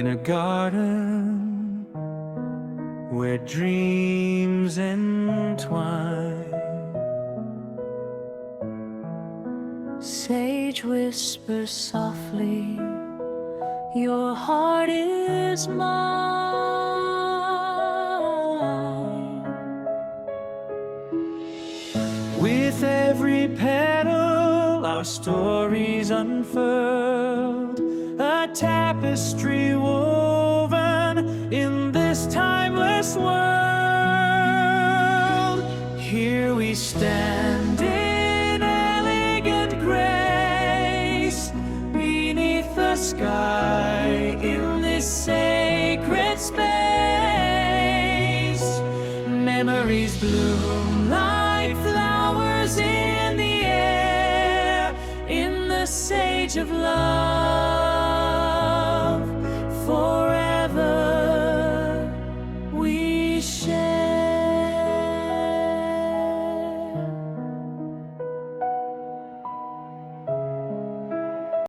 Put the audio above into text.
in a garden where dreams entwine. Sage whispers softly, your heart is mine. With every petal our stories unfurled, a tapestry woven in this timeless world. Here we stand in elegant grace, beneath the sky, in this sacred space. Memories bloom like flowers in the air, in the sage of love.